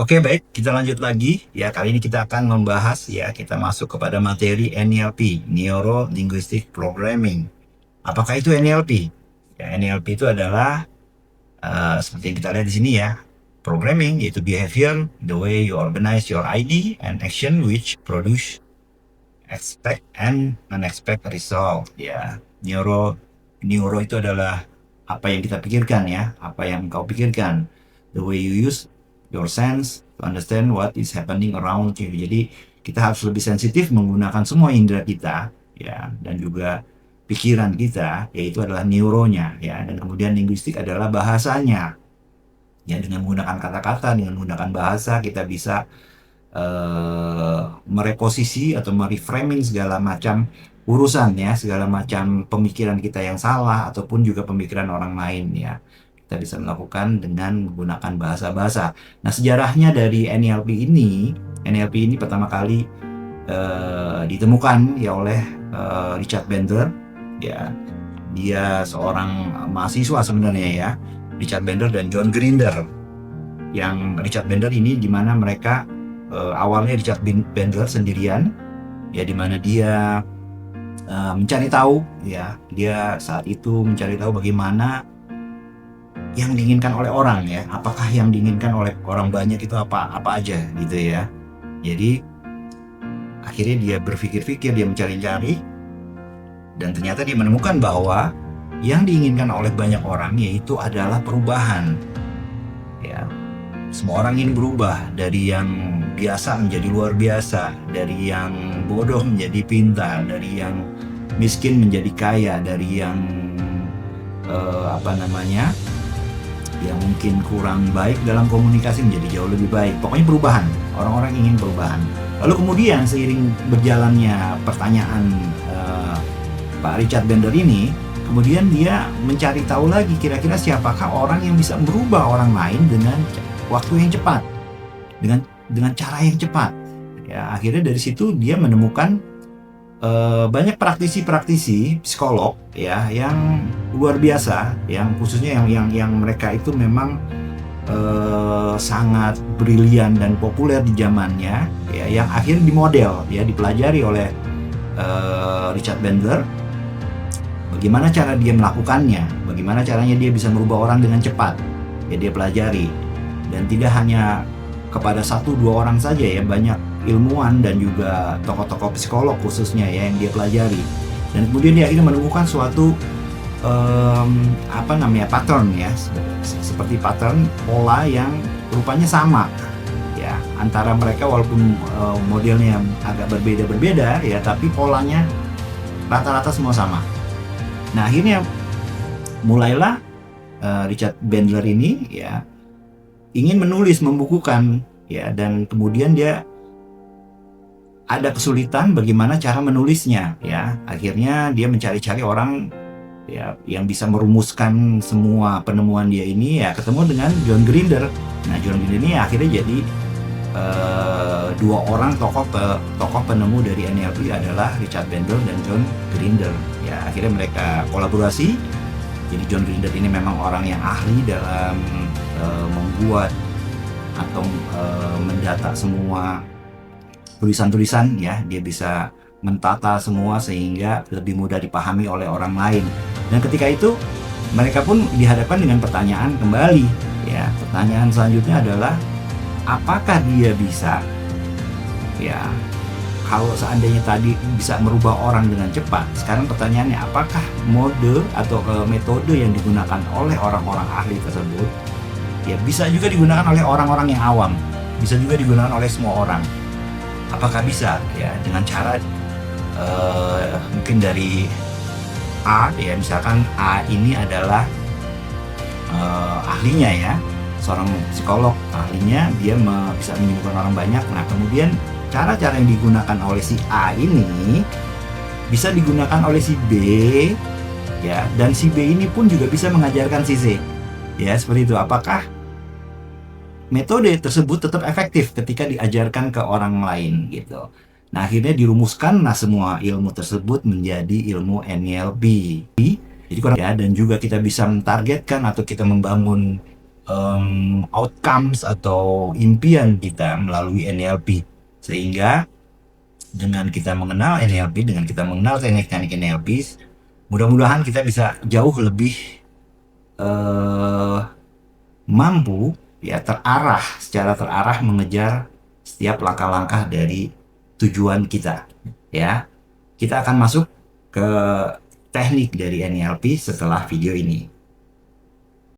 Oke, baik, kita lanjut lagi. Ya, kali ini kita akan membahas ya, kita masuk kepada materi NLP, Neuro Linguistic Programming. Apakah itu NLP? Ya, NLP itu adalah seperti yang kita lihat di sini ya. Programming yaitu behavior, the way you organize your ID and action which produce expect and unexpected result. Ya, neuro itu adalah apa yang kita pikirkan ya, apa yang kau pikirkan. The way you use your sense to understand what is happening around you. Jadi kita harus lebih sensitif menggunakan semua indera kita ya, dan juga pikiran kita, yaitu adalah neuronya ya, dan kemudian linguistik adalah bahasanya. Ya, dengan menggunakan kata-kata, dengan menggunakan bahasa kita bisa mereposisi atau mereframing segala macam urusan ya, segala macam pemikiran kita yang salah ataupun juga pemikiran orang lain ya. Kita bisa melakukan dengan menggunakan bahasa-bahasa. Nah, sejarahnya dari NLP ini pertama kali ditemukan ya oleh Richard Bandler ya. Dia seorang mahasiswa sebenarnya ya, Richard Bandler dan John Grinder. Yang Richard Bandler ini di mana mereka awalnya Richard Bandler sendirian ya, di mana dia mencari tahu ya, dia saat itu mencari tahu bagaimana yang diinginkan oleh orang ya, apakah yang diinginkan oleh orang banyak itu apa aja gitu ya. Jadi akhirnya dia berpikir-pikir, dia mencari-cari, dan ternyata dia menemukan bahwa yang diinginkan oleh banyak orang yaitu adalah perubahan ya. Semua orang ingin berubah dari yang biasa menjadi luar biasa, dari yang bodoh menjadi pintar, dari yang miskin menjadi kaya, dari yang yang mungkin kurang baik dalam komunikasi menjadi jauh lebih baik. Pokoknya perubahan, orang-orang ingin perubahan. Lalu kemudian seiring berjalannya pertanyaan Pak Richard Bandler ini, kemudian dia mencari tahu lagi kira-kira siapakah orang yang bisa merubah orang lain dengan waktu yang cepat, dengan cara yang cepat. Ya, akhirnya dari situ dia menemukan banyak praktisi-praktisi psikolog ya yang luar biasa, yang khususnya yang mereka itu memang sangat brilian dan populer di zamannya ya, yang akhirnya dimodel ya, dipelajari oleh Richard Bandler. Bagaimana cara dia melakukannya, bagaimana caranya dia bisa merubah orang dengan cepat ya, dia pelajari. Dan tidak hanya kepada 1-2 orang saja ya, banyak ilmuwan dan juga tokoh-tokoh psikolog khususnya ya yang dia pelajari. Dan kemudian dia akhirnya menemukan suatu pattern ya, seperti pattern pola yang rupanya sama ya antara mereka, walaupun modelnya agak berbeda-berbeda ya, tapi polanya rata-rata semua sama. Nah, akhirnya mulailah Richard Bandler ini ya ingin menulis, membukukan ya, dan kemudian dia ada kesulitan bagaimana cara menulisnya ya. Akhirnya dia mencari-cari orang ya yang bisa merumuskan semua penemuan dia ini ya, ketemu dengan John Grinder. Nah, John Grinder ini akhirnya jadi 2 orang tokoh penemu dari NLP adalah Richard Bandler dan John Grinder ya. Akhirnya mereka kolaborasi. Jadi John Grinder ini memang orang yang ahli dalam membuat atau mendata semua tulisan-tulisan ya. Dia bisa mentata semua sehingga lebih mudah dipahami oleh orang lain. Dan ketika itu mereka pun dihadapkan dengan pertanyaan kembali ya. Pertanyaan selanjutnya adalah apakah dia bisa ya, kalau seandainya tadi bisa merubah orang dengan cepat, sekarang pertanyaannya apakah mode atau metode yang digunakan oleh orang-orang ahli tersebut ya bisa juga digunakan oleh orang-orang yang awam, bisa juga digunakan oleh semua orang. Apakah bisa ya dengan cara mungkin dari A ya, misalkan A ini adalah ahlinya ya, seorang psikolog ahlinya, dia bisa menyembuhkan orang banyak. Nah, kemudian cara-cara yang digunakan oleh si A ini bisa digunakan oleh si B ya, dan si B ini pun juga bisa mengajarkan si C ya, seperti itu. Apakah metode tersebut tetap efektif ketika diajarkan ke orang lain gitu. Nah, akhirnya dirumuskanlah semua ilmu tersebut menjadi ilmu NLP. Jadi kurang ya, dan juga kita bisa mentargetkan atau kita membangun outcomes atau impian kita melalui NLP. Sehingga dengan kita mengenal NLP, dengan kita mengenal teknik-teknik NLP, mudah-mudahan kita bisa jauh lebih eh, mampu ya terarah, secara terarah mengejar setiap langkah-langkah dari tujuan kita. Ya, kita akan masuk ke teknik dari NLP setelah video ini.